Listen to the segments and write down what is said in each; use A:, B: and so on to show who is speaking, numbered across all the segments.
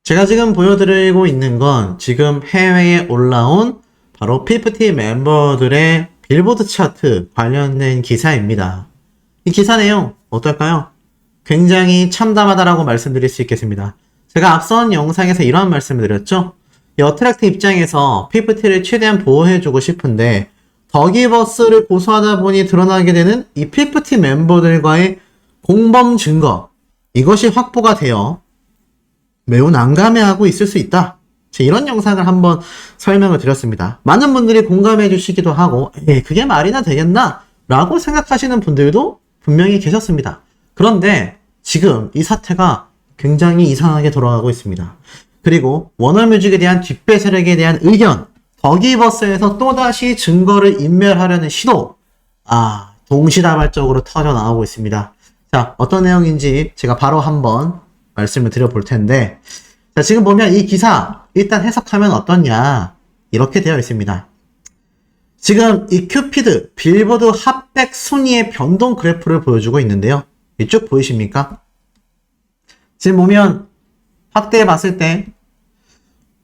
A: 제가 지금 보여드리고 있는 건 지금 해외에 올라온 바로 PFT 멤버들의 빌보드 차트 관련된 기사입니다. 이 기사 내용 어떨까요? 굉장히 참담하다라고 말씀드릴 수 있겠습니다. 제가 앞선 영상에서 이러한 말씀을 드렸죠. 이 어트랙트 입장에서 PFT를 최대한 보호해주고 싶은데 더기버스를 고소하다 보니 드러나게 되는 이 PFT 멤버들과의 공범 증거, 이것이 확보가 되어 매우 난감해하고 있을 수 있다. 이런 영상을 한번 설명을 드렸습니다. 많은 분들이 공감해 주시기도 하고 그게 말이나 되겠나? 라고 생각하시는 분들도 분명히 계셨습니다. 그런데 지금 이 사태가 굉장히 이상하게 돌아가고 있습니다. 그리고 워너뮤직에 대한 뒷배 세력에 대한 의견, 더기버스에서 또다시 증거를 인멸하려는 시도, 동시다발적으로 터져 나오고 있습니다. 자, 어떤 내용인지 제가 바로 한번 말씀을 드려볼 텐데, 자, 지금 보면 이 기사 일단 해석하면 어떠냐, 이렇게 되어 있습니다. 지금 이 큐피드 빌보드 핫백 순위의 변동 그래프를 보여주고 있는데요. 이쪽 보이십니까? 지금 보면 확대해 봤을 때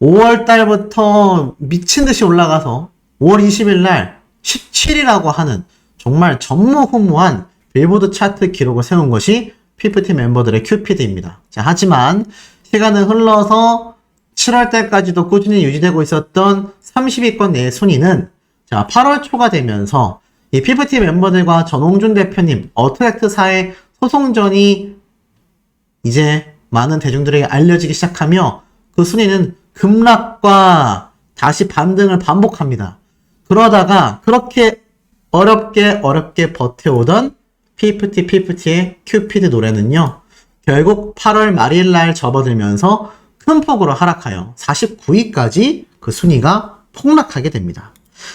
A: 5월 달부터 미친 듯이 올라가서 5월 20일 날 17이라고 하는 정말 전무후무한 빌보드 차트 기록을 세운 것이 PFT 멤버들의 큐피드입니다. 자, 하지만 시간은 흘러서 7월 달까지도 꾸준히 유지되고 있었던 30위권 내의 순위는 자, 8월 초가 되면서 이 PFT 멤버들과 전홍준 대표님 어트랙트사의 소송전이 이제 많은 대중들에게 알려지기 시작하며 그 순위는 급락과 다시 반등을 반복합니다. 그러다가 그렇게 어렵게 버텨오던 PFT의 큐피드 노래는요, 결국 8월 말일날 접어들면서 큰 폭으로 하락하여 49위까지 그 순위가 폭락하게 됩니다.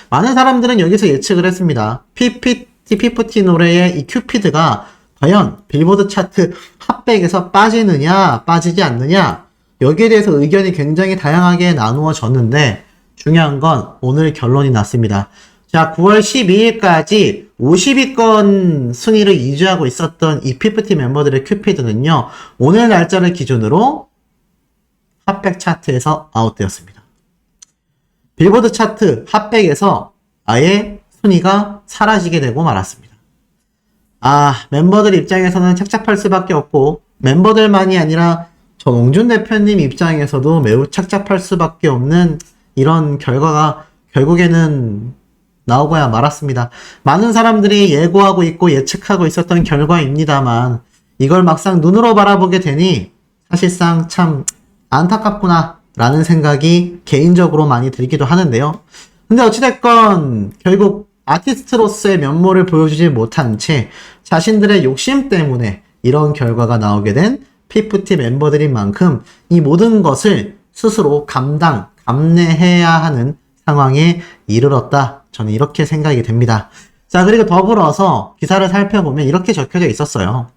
A: 많은 사람들은 여기서 예측을 했습니다. PFT 노래의 이 큐피드가 과연 빌보드 차트 핫백에서 빠지느냐 빠지지 않느냐, 여기에 대해서 의견이 굉장히 다양하게 나누어졌는데 중요한 건 오늘 결론이 났습니다. 자, 9월 12일까지 50위권 순위를 유지하고 있었던 이 PFT 멤버들의 큐피드는요, 오늘 날짜를 기준으로 핫백 차트에서 아웃되었습니다. 빌보드 차트 핫백에서 아예 순위가 사라지게 되고 말았습니다. 멤버들 입장에서는 착잡할 수밖에 없고, 멤버들만이 아니라 전홍준 대표님 입장에서도 매우 착잡할 수밖에 없는 이런 결과가 결국에는 나오고야 말았습니다. 많은 사람들이 예고하고 있고 예측하고 있었던 결과입니다만 이걸 막상 눈으로 바라보게 되니 사실상 참 안타깝구나 라는 생각이 개인적으로 많이 들기도 하는데요. 근데 어찌됐건 결국 아티스트로서의 면모를 보여주지 못한 채 자신들의 욕심 때문에 이런 결과가 나오게 된 PFT 멤버들인 만큼 이 모든 것을 스스로 감내해야 하는 상황에 이르렀다. 저는 이렇게 생각이 됩니다. 자, 그리고 더불어서 기사를 살펴보면 이렇게 적혀져 있었어요.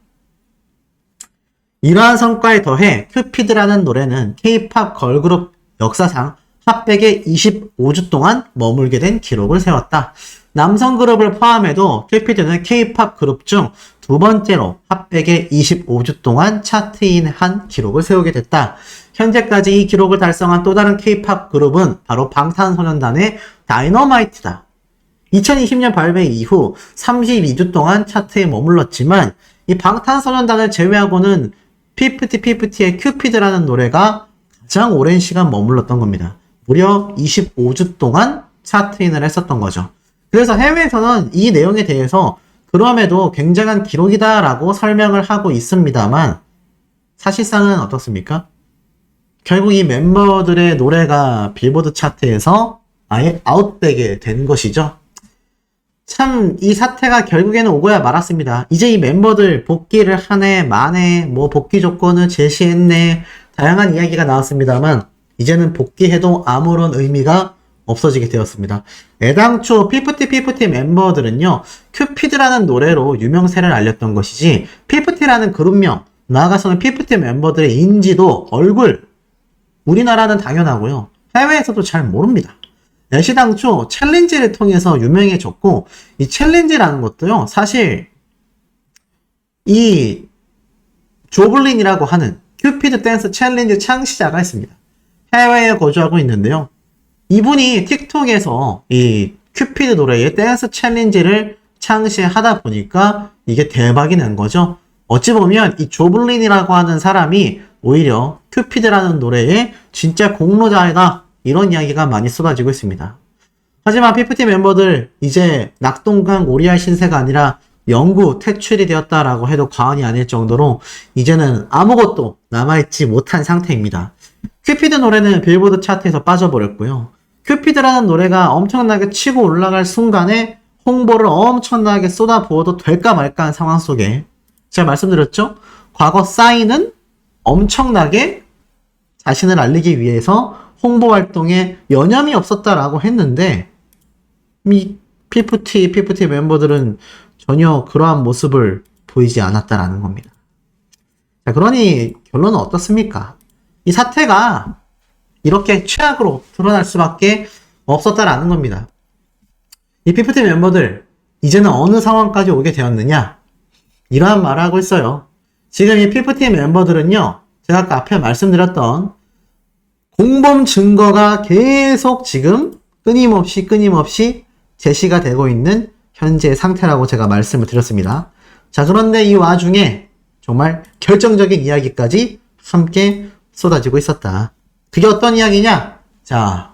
A: 이러한 성과에 더해 큐피드라는 노래는 K-POP 걸그룹 역사상 핫백에 25주 동안 머물게 된 기록을 세웠다. 남성 그룹을 포함해도 큐피드는 K-POP 그룹 중 두 번째로 핫백에 25주 동안 차트인한 기록을 세우게 됐다. 현재까지 이 기록을 달성한 또 다른 K-POP 그룹은 바로 방탄소년단의 다이너마이트다. 2020년 발매 이후 32주 동안 차트에 머물렀지만 이 방탄소년단을 제외하고는 PFT의 큐피드라는 노래가 가장 오랜 시간 머물렀던 겁니다. 무려 25주 동안 차트인을 했었던 거죠. 그래서 해외에서는 이 내용에 대해서 그럼에도 굉장한 기록이다라고 설명을 하고 있습니다만 사실상은 어떻습니까? 결국 이 멤버들의 노래가 빌보드 차트에서 아예 아웃되게 된 것이죠. 참 이 사태가 결국에는 오고야 말았습니다. 이제 이 멤버들 복귀를 하네 마네 복귀 조건을 제시했네 다양한 이야기가 나왔습니다만 이제는 복귀해도 아무런 의미가 없어지게 되었습니다. 애당초 PFT 멤버들은요, 큐피드라는 노래로 유명세를 알렸던 것이지 PFT라는 그룹명, 나아가서는 PFT 멤버들의 인지도, 얼굴, 우리나라는 당연하고요, 해외에서도 잘 모릅니다. 애시당초 챌린지를 통해서 유명해졌고, 이 챌린지라는 것도요, 사실 이 조블린이라고 하는 큐피드 댄스 챌린지 창시자가 있습니다. 해외에 거주하고 있는데요. 이분이 틱톡에서 이 큐피드 노래의 댄스 챌린지를 창시하다 보니까 이게 대박이 난 거죠. 어찌 보면 이 조블린이라고 하는 사람이 오히려 큐피드라는 노래의 진짜 공로자이다, 이런 이야기가 많이 쏟아지고 있습니다. 하지만 피프티 멤버들 이제 낙동강 오리알 신세가 아니라 영구 퇴출이 되었다라고 해도 과언이 아닐 정도로 이제는 아무것도 남아있지 못한 상태입니다. 큐피드 노래는 빌보드 차트에서 빠져버렸고요. 큐피드라는 노래가 엄청나게 치고 올라갈 순간에 홍보를 엄청나게 쏟아부어도 될까 말까한 상황 속에 제가 말씀드렸죠? 과거 싸이는 엄청나게 자신을 알리기 위해서 홍보 활동에 여념이 없었다라고 했는데 이 피프티 멤버들은 전혀 그러한 모습을 보이지 않았다라는 겁니다. 자, 그러니 결론은 어떻습니까? 이 사태가 이렇게 최악으로 드러날 수밖에 없었다라는 겁니다. 이 피프티 멤버들 이제는 어느 상황까지 오게 되었느냐? 이러한 말을 하고 있어요. 지금 이 피프티 멤버들은요, 제가 아까 앞에 말씀드렸던 공범 증거가 계속 지금 끊임없이 제시가 되고 있는 현재 상태라고 제가 말씀을 드렸습니다. 자, 그런데 이 와중에 정말 결정적인 이야기까지 함께 쏟아지고 있었다. 그게 어떤 이야기냐? 자,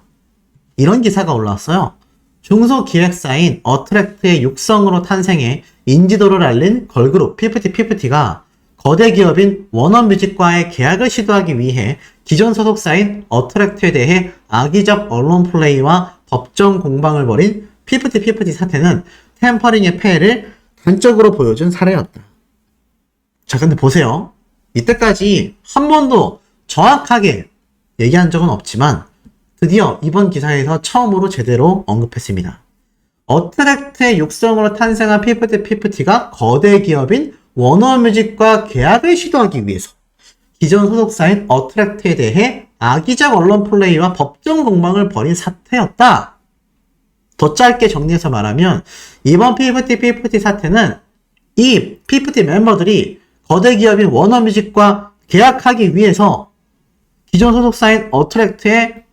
A: 이런 기사가 올라왔어요. 중소기획사인 어트랙트의 육성으로 탄생해 인지도를 알린 걸그룹 피프티가 거대 기업인 워너뮤직과의 계약을 시도하기 위해 기존 소속사인 어트랙트에 대해 악의적 언론 플레이와 법정 공방을 벌인 피프티 사태는 템퍼링의 폐해를 단적으로 보여준 사례였다. 자, 근데 보세요. 이때까지 한 번도 정확하게 얘기한 적은 없지만 드디어 이번 기사에서 처음으로 제대로 언급했습니다. 어트랙트의 육성으로 탄생한 피프티가 거대 기업인 워너뮤직과 계약을 시도하기 위해서 기존 소속사인 어트랙트에 대해 악의적 언론 플레이와 법정 공방을 벌인 사태였다. 더 짧게 정리해서 말하면 이번 피프티 사태는 이 피프티 멤버들이 거대 기업인 워너뮤직과 계약하기 위해서 기존 소속사인 어트랙트의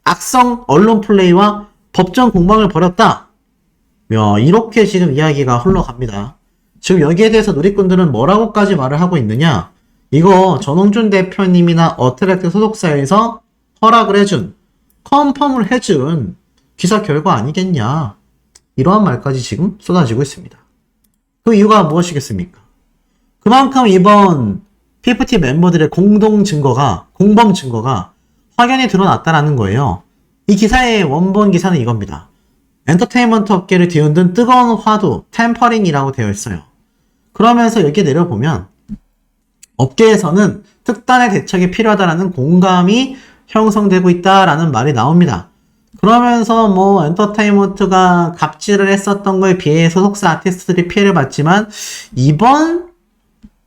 A: 악성 언론 플레이와 법정 공방을 벌였다. 이렇게 지금 이야기가 흘러갑니다. 지금 여기에 대해서 누리꾼들은 뭐라고까지 말을 하고 있느냐? 이거 전홍준 대표님이나 어트랙트 소속사에서 허락을 해준, 컨펌을 해준 기사 결과 아니겠냐? 이러한 말까지 지금 쏟아지고 있습니다. 그 이유가 무엇이겠습니까? 그만큼 이번 피프티 멤버들의 공범 증거가 확연히 드러났다는 거예요. 이 기사의 원본 기사는 이겁니다. 엔터테인먼트 업계를 뒤흔든 뜨거운 화두, 템퍼링이라고 되어 있어요. 그러면서 여기 내려보면 업계에서는 특단의 대책이 필요하다라는 공감이 형성되고 있다라는 말이 나옵니다. 그러면서 엔터테인먼트가 갑질을 했었던 거에 비해 소속사 아티스트들이 피해를 봤지만 이번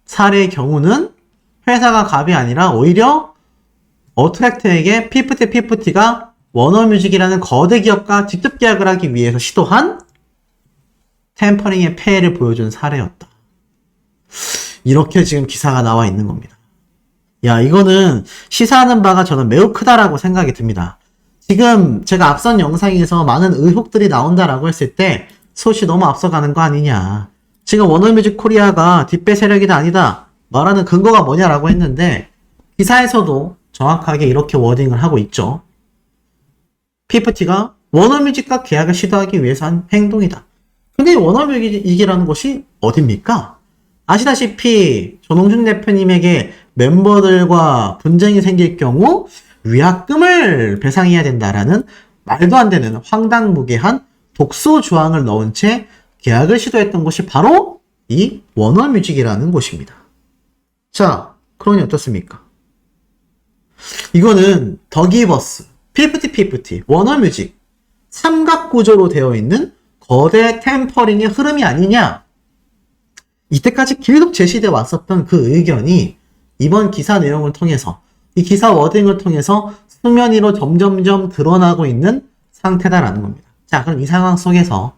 A: 사례의 경우는 회사가 갑이 아니라 오히려 어트랙트에게 피프티가 워너뮤직이라는 거대 기업과 직접 계약을 하기 위해서 시도한 템퍼링의 폐해를 보여준 사례였다. 이렇게 지금 기사가 나와 있는 겁니다. 이거는 시사하는 바가 저는 매우 크다라고 생각이 듭니다. 지금 제가 앞선 영상에서 많은 의혹들이 나온다라고 했을 때 소시 너무 앞서가는 거 아니냐. 지금 워너뮤직 코리아가 뒷배 세력이다 아니다 말하는 근거가 뭐냐라고 했는데 기사에서도 정확하게 이렇게 워딩을 하고 있죠. 피프티가 워너뮤직과 계약을 시도하기 위해서 한 행동이다. 근데 워너뮤직이라는 곳이 어딥니까? 아시다시피 전홍준 대표님에게 멤버들과 분쟁이 생길 경우 위약금을 배상해야 된다라는 말도 안 되는 황당무계한 독소 조항을 넣은 채 계약을 시도했던 곳이 바로 이 워너뮤직이라는 곳입니다. 자, 그러니 어떻습니까? 이거는 더기버스, 피프티, 워너뮤직 삼각구조로 되어 있는 거대 템퍼링의 흐름이 아니냐? 이때까지 계속 제시되어 왔었던 그 의견이 이번 기사 내용을 통해서 이 기사 워딩을 통해서 수면 위로 점점점 드러나고 있는 상태다라는 겁니다. 자, 그럼 이 상황 속에서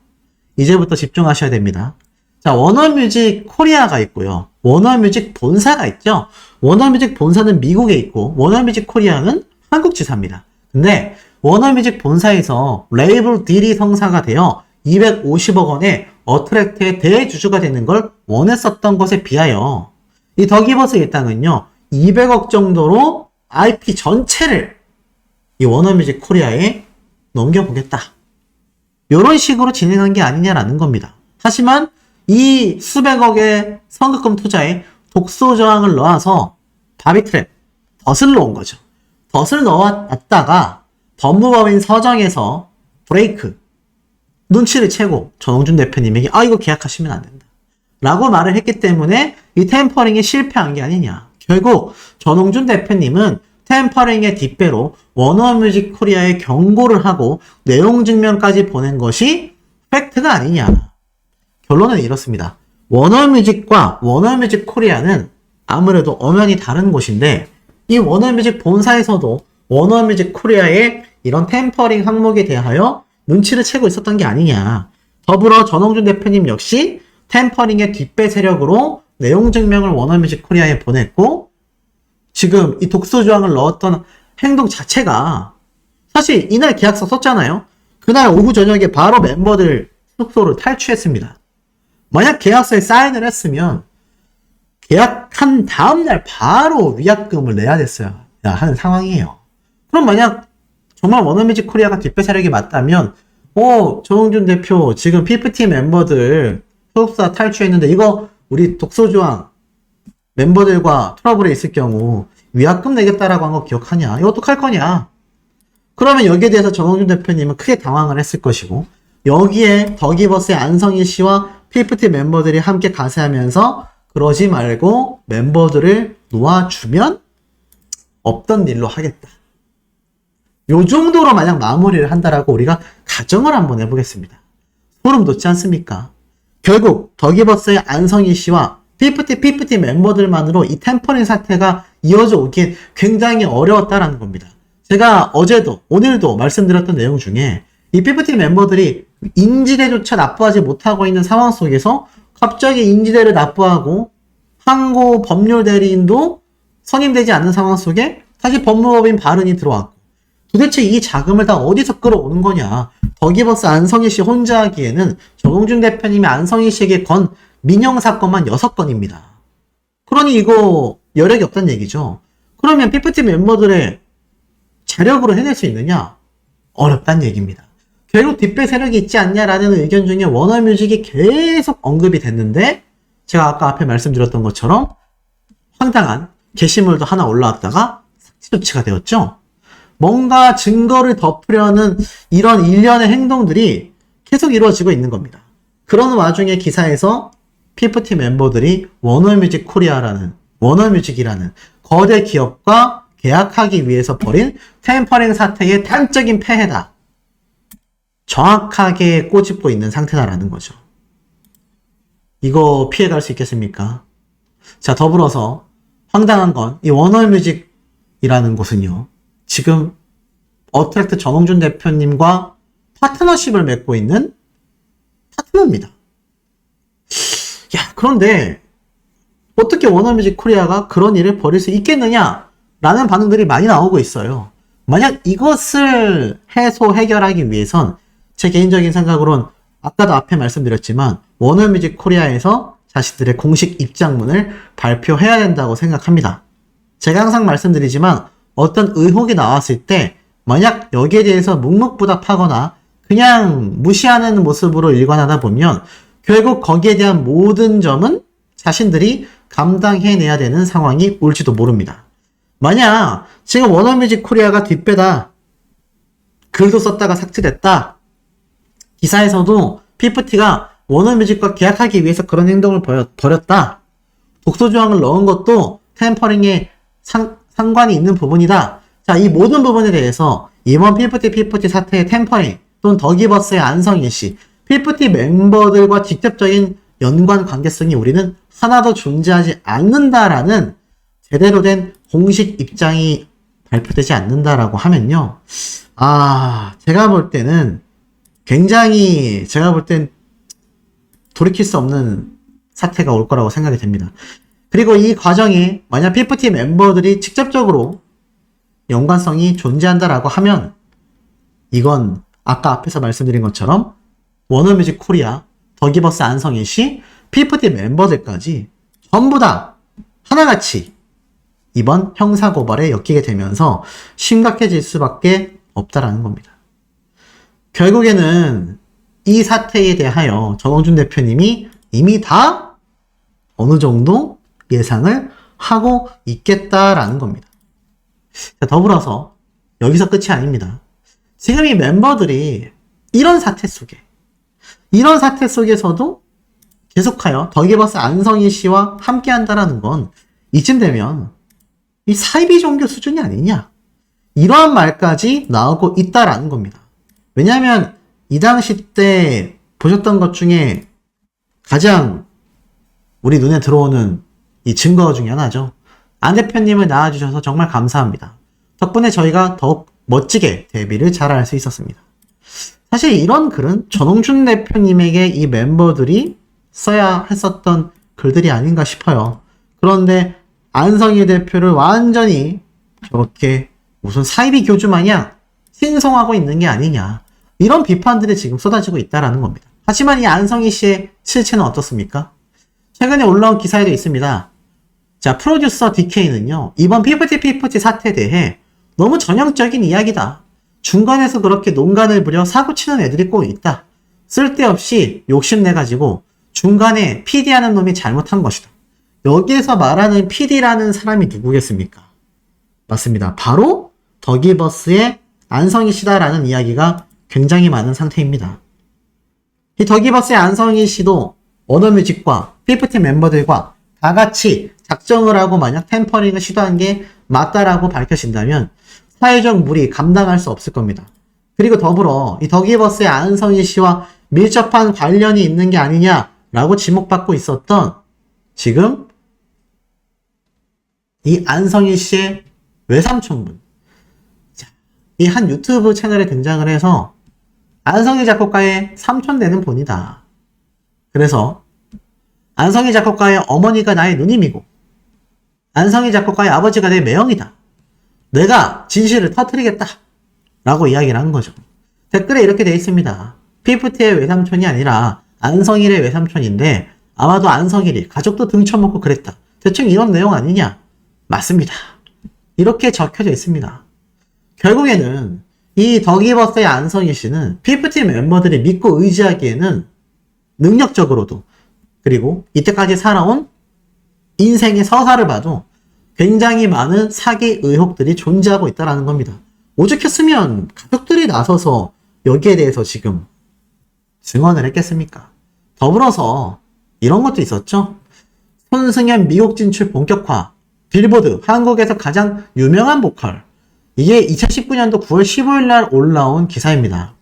A: 이제부터 집중하셔야 됩니다. 자, 워너뮤직 코리아가 있고요. 워너뮤직 본사가 있죠. 워너뮤직 본사는 미국에 있고 워너뮤직 코리아는 한국 지사입니다. 근데 워너뮤직 본사에서 레이블 딜이 성사가 되어 250억 원의 어트랙트의 대주주가 되는 걸 원했었던 것에 비하여 이 더기버스 일당은요 200억 정도로 IP 전체를 이 워너뮤직 코리아에 넘겨보겠다. 이런 식으로 진행한 게 아니냐라는 겁니다. 하지만 이 수백억의 선급금 투자에 독소 저항을 넣어서 바비트랩, 덫을 놓은 거죠. 덫을 넣어놨다가 법무법인 서정에서 브레이크, 눈치를 채고 전홍준 대표님에게 이거 계약하시면 안 된다 라고 말을 했기 때문에 이 템퍼링이 실패한 게 아니냐. 결국 전홍준 대표님은 템퍼링의 뒷배로 워너뮤직 코리아에 경고를 하고 내용 증명까지 보낸 것이 팩트가 아니냐. 결론은 이렇습니다. 워너뮤직과 워너뮤직 코리아는 아무래도 엄연히 다른 곳인데 이 워너뮤직 본사에서도 워너뮤직 코리아의 이런 템퍼링 항목에 대하여 눈치를 채고 있었던 게 아니냐. 더불어 전홍준 대표님 역시 템퍼링의 뒷배 세력으로 내용 증명을 워너뮤직 코리아에 보냈고 지금 이 독소 조항을 넣었던 행동 자체가 사실 이날 계약서 썼잖아요. 그날 오후 저녁에 바로 멤버들 숙소를 탈취했습니다. 만약 계약서에 사인을 했으면 계약한 다음날 바로 위약금을 내야 됐어야 하는 상황이에요. 그럼 만약 정말 워너뮤직 코리아가 뒷배 세력이 맞다면 정홍준 대표 지금 PFT 멤버들 소속사 탈취했는데 이거 우리 독소조항 멤버들과 트러블에 있을 경우 위약금 내겠다라고 한 거 기억하냐? 이거 어떡할 거냐? 그러면 여기에 대해서 정홍준 대표님은 크게 당황을 했을 것이고 여기에 더기버스의 안성희 씨와 PFT 멤버들이 함께 가세하면서 그러지 말고 멤버들을 놓아주면 없던 일로 하겠다. 요 정도로 만약 마무리를 한다라고 우리가 가정을 한번 해보겠습니다. 소름 돋지 않습니까? 결국 더기버스의 안성희 씨와 PFT 멤버들만으로 이 템퍼링 사태가 이어져 오기엔 굉장히 어려웠다라는 겁니다. 제가 어제도 오늘도 말씀드렸던 내용 중에 이 PFT 멤버들이 인지대조차 납부하지 못하고 있는 상황 속에서 갑자기 인지대를 납부하고 항고 법률 대리인도 선임되지 않는 상황 속에 다시 법무법인 발언이 들어왔고 도대체 이 자금을 다 어디서 끌어오는 거냐. 더기버스 안성희 씨 혼자 하기에는 정홍준 대표님이 안성희 씨에게 건 민형사건만 6건입니다. 그러니 이거 여력이 없다는 얘기죠. 그러면 PFT 멤버들의 자력으로 해낼 수 있느냐? 어렵다는 얘기입니다. 결국 뒷배 세력이 있지 않냐라는 의견 중에 워너뮤직이 계속 언급이 됐는데 제가 아까 앞에 말씀드렸던 것처럼 황당한 게시물도 하나 올라왔다가 삭제 조치가 되었죠. 뭔가 증거를 덮으려는 이런 일련의 행동들이 계속 이루어지고 있는 겁니다. 그런 와중에 기사에서 PFT 멤버들이 워너뮤직이라는 거대 기업과 계약하기 위해서 벌인 템퍼링 사태의 단적인 폐해다. 정확하게 꼬집고 있는 상태다라는 거죠. 이거 피해갈 수 있겠습니까? 자, 더불어서 황당한 건 이 워너뮤직이라는 곳은요. 지금 어트랙트 전홍준 대표님과 파트너십을 맺고 있는 파트너입니다. 그런데 어떻게 워너뮤직 코리아가 그런 일을 벌일 수 있겠느냐라는 반응들이 많이 나오고 있어요. 만약 이것을 해결하기 위해선 제 개인적인 생각으로는 아까도 앞에 말씀드렸지만 워너뮤직 코리아에서 자신들의 공식 입장문을 발표해야 된다고 생각합니다. 제가 항상 말씀드리지만 어떤 의혹이 나왔을 때 만약 여기에 대해서 묵묵부답하거나 그냥 무시하는 모습으로 일관하다 보면 결국 거기에 대한 모든 점은 자신들이 감당해내야 되는 상황이 올지도 모릅니다. 만약 지금 워너뮤직 코리아가 뒷배다, 글도 썼다가 삭제됐다, 기사에서도 PFT가 워너뮤직과 계약하기 위해서 그런 행동을 벌였다, 독소조항을 넣은 것도 템퍼링에 상관이 있는 부분이다. 자, 이 모든 부분에 대해서 이번 PFT 사태의 템퍼링 또는 더기버스의 안성희 씨, PFT 멤버들과 직접적인 연관 관계성이 우리는 하나도 존재하지 않는다라는 제대로 된 공식 입장이 발표되지 않는다라고 하면요. 제가 볼 땐 돌이킬 수 없는 사태가 올 거라고 생각이 됩니다. 그리고 이 과정에 만약 피프티 멤버들이 직접적으로 연관성이 존재한다라고 하면 이건 아까 앞에서 말씀드린 것처럼 워너뮤직 코리아, 더기버스 안성희 씨, 피프티 멤버들까지 전부 다 하나같이 이번 형사고발에 엮이게 되면서 심각해질 수밖에 없다라는 겁니다. 결국에는 이 사태에 대하여 전홍준 대표님이 이미 다 어느 정도 예상을 하고 있겠다라는 겁니다. 자, 더불어서 여기서 끝이 아닙니다. 지금 이 멤버들이 이런 사태 속에서도 계속하여 더기버스 안성희 씨와 함께 한다라는 건 이쯤 되면 이 사이비 종교 수준이 아니냐, 이러한 말까지 나오고 있다라는 겁니다. 왜냐하면 이 당시 때 보셨던 것 중에 가장 우리 눈에 들어오는 이 증거 중에 하나죠. 안 대표님을 낳아주셔서 정말 감사합니다. 덕분에 저희가 더욱 멋지게 데뷔를 잘할 수 있었습니다. 사실 이런 글은 전홍준 대표님에게 이 멤버들이 써야 했었던 글들이 아닌가 싶어요. 그런데 안성희 대표를 완전히 저렇게 무슨 사이비 교주 마냥 칭송하고 있는 게 아니냐, 이런 비판들이 지금 쏟아지고 있다라는 겁니다. 하지만 이 안성희 씨의 실체는 어떻습니까? 최근에 올라온 기사에도 있습니다. 자, 프로듀서 DK는요, 이번 피프티 사태에 대해 너무 전형적인 이야기다. 중간에서 그렇게 농간을 부려 사고치는 애들이 꼭 있다. 쓸데없이 욕심내가지고 중간에 PD하는 놈이 잘못한 것이다. 여기에서 말하는 PD라는 사람이 누구겠습니까? 맞습니다. 바로 더기버스의 안성희 씨다라는 이야기가 굉장히 많은 상태입니다. 이 더기버스의 안성희 씨도 워너뮤직과 피프티 멤버들과 다 같이 작정을 하고 만약 템퍼링을 시도한 게 맞다라고 밝혀진다면 사회적 무리 감당할 수 없을 겁니다. 그리고 더불어 이 더기버스의 안성희 씨와 밀접한 관련이 있는 게 아니냐라고 지목받고 있었던 지금 이 안성희 씨의 외삼촌분, 이 한 유튜브 채널에 등장을 해서 안성희 작곡가의 삼촌 되는 분이다. 그래서 안성희 작곡가의 어머니가 나의 누님이고 안성희 작곡가의 아버지가 내 매형이다. 내가 진실을 터뜨리겠다 라고 이야기를 한 거죠. 댓글에 이렇게 되어 있습니다. 피프티의 외삼촌이 아니라 안성일의 외삼촌인데 아마도 안성일이 가족도 등쳐먹고 그랬다. 대충 이런 내용 아니냐? 맞습니다. 이렇게 적혀져 있습니다. 결국에는 이 더기버스의 안성희 씨는 피프티 멤버들이 믿고 의지하기에는 능력적으로도, 그리고 이때까지 살아온 인생의 서사를 봐도 굉장히 많은 사기 의혹들이 존재하고 있다는 겁니다. 오죽했으면 가족들이 나서서 여기에 대해서 지금 증언을 했겠습니까? 더불어서 이런 것도 있었죠. 손승연 미국 진출 본격화, 빌보드 한국에서 가장 유명한 보컬, 이게 2019년도 9월 15일 날 올라온 기사입니다.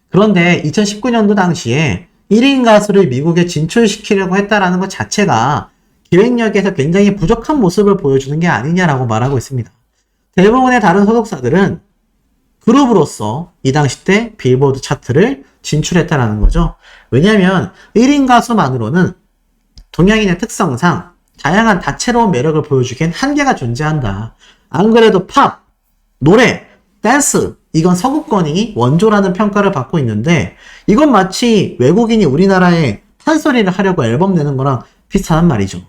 A: 그런데 2019년도 당시에 1인 가수를 미국에 진출시키려고 했다라는 것 자체가 기획력에서 굉장히 부족한 모습을 보여주는 게 아니냐라고 말하고 있습니다. 대부분의 다른 소속사들은 그룹으로서 이 당시 때 빌보드 차트를 진출했다라는 거죠. 왜냐하면 1인 가수만으로는 동양인의 특성상 다양한 다채로운 매력을 보여주기엔 한계가 존재한다. 안 그래도 팝, 노래, 댄스, 이건 서구권이 원조라는 평가를 받고 있는데 이건 마치 외국인이 우리나라에 판소리를 하려고 앨범 내는 거랑 비슷한 말이죠.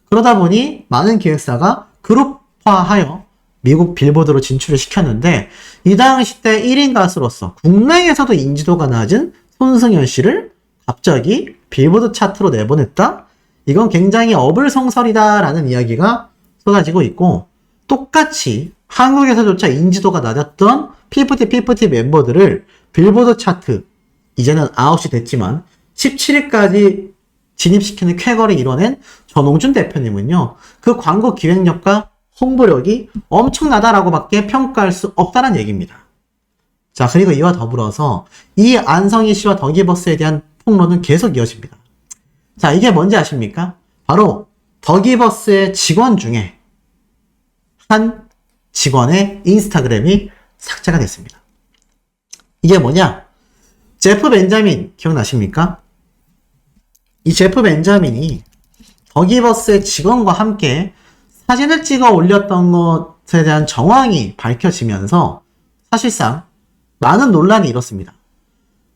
A: 그러다 보니 많은 기획사가 그룹화하여 미국 빌보드로 진출을 시켰는데 이 당시 때 1인 가수로서 국내에서도 인지도가 낮은 손승연 씨를 갑자기 빌보드 차트로 내보냈다? 이건 굉장히 어불성설이다라는 이야기가 쏟아지고 있고, 똑같이 한국에서조차 인지도가 낮았던 피프티 멤버들을 빌보드 차트, 이제는 아웃이 됐지만 17위까지 진입시키는 쾌거를 이뤄낸 전홍준 대표님은요, 그 광고 기획력과 홍보력이 엄청나다라고 밖에 평가할 수 없다는 얘기입니다. 자, 그리고 이와 더불어서 이 안성희 씨와 더기버스에 대한 폭로는 계속 이어집니다. 자, 이게 뭔지 아십니까? 바로 더기버스의 직원 중에 한 직원의 인스타그램이 삭제가 됐습니다. 이게 뭐냐? 제프 벤자민 기억나십니까? 이 제프 벤자민이 더기버스의 직원과 함께 사진을 찍어 올렸던 것에 대한 정황이 밝혀지면서 사실상 많은 논란이 일었습니다.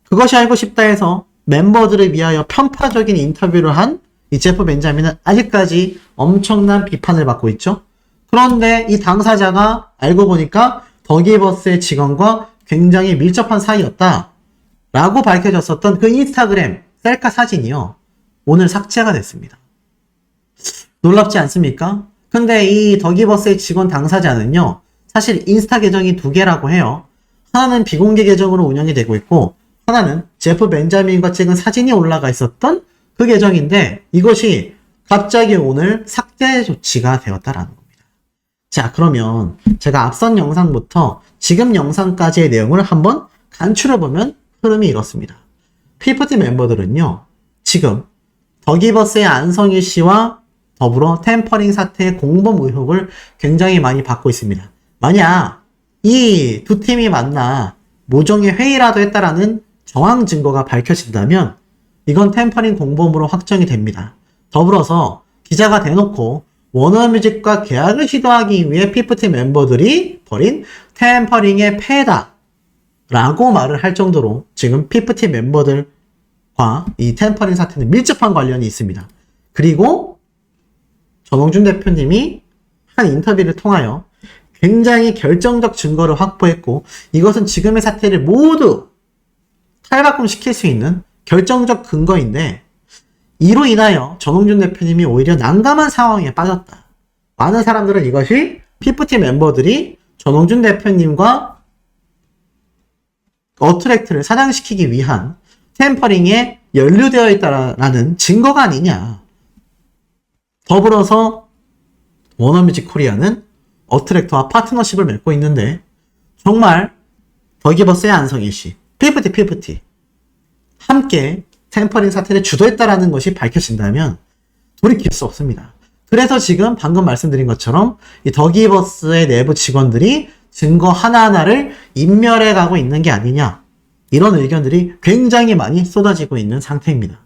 A: 그것이 알고 싶다 해서 멤버들을 위하여 편파적인 인터뷰를 한 이 제프 벤자민은 아직까지 엄청난 비판을 받고 있죠. 그런데 이 당사자가 알고 보니까 더기버스의 직원과 굉장히 밀접한 사이였다 라고 밝혀졌었던 그 인스타그램 셀카 사진이요, 오늘 삭제가 됐습니다. 놀랍지 않습니까? 근데 이 더기버스의 직원 당사자는요, 사실 인스타 계정이 2개라고 해요. 하나는 비공개 계정으로 운영이 되고 있고, 하나는 제프 벤자민과 찍은 사진이 올라가 있었던 그 계정인데, 이것이 갑자기 오늘 삭제 조치가 되었다라는 겁니다. 자, 그러면 제가 앞선 영상부터 지금 영상까지의 내용을 한번 간추려보면 흐름이 이렇습니다. 피프티 멤버들은요, 지금 더기버스의 안성일 씨와 더불어 템퍼링 사태의 공범 의혹을 굉장히 많이 받고 있습니다. 만약 이 두 팀이 만나 모종의 회의라도 했다라는 정황 증거가 밝혀진다면 이건 템퍼링 공범으로 확정이 됩니다. 더불어서 기자가 대놓고 워너뮤직과 계약을 시도하기 위해 피프티 멤버들이 벌인 템퍼링의 폐해다 라고 말을 할 정도로 지금 피프티 멤버들과 이 템퍼링 사태는 밀접한 관련이 있습니다. 그리고 전홍준 대표님이 한 인터뷰를 통하여 굉장히 결정적 증거를 확보했고, 이것은 지금의 사태를 모두 탈바꿈시킬 수 있는 결정적 근거인데, 이로 인하여 전홍준 대표님이 오히려 난감한 상황에 빠졌다. 많은 사람들은 이것이 피프티 멤버들이 전홍준 대표님과 어트랙트를 사장시키기 위한 템퍼링에 연루되어 있다라는 증거가 아니냐. 더불어서 워너뮤직 코리아는 어트랙터와 파트너십을 맺고 있는데, 정말 더기버스의 안성일 씨, 피프티 함께 템퍼링 사태를 주도했다라는 것이 밝혀진다면 돌이킬 수 없습니다. 그래서 지금 방금 말씀드린 것처럼 이 더기버스의 내부 직원들이 증거 하나하나를 인멸해 가고 있는 게 아니냐, 이런 의견들이 굉장히 많이 쏟아지고 있는 상태입니다.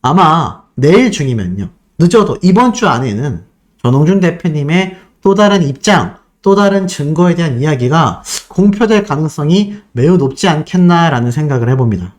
A: 아마 내일 중이면요, 늦어도 이번 주 안에는 전홍준 대표님의 또 다른 입장, 또 다른 증거에 대한 이야기가 공표될 가능성이 매우 높지 않겠나라는 생각을 해봅니다.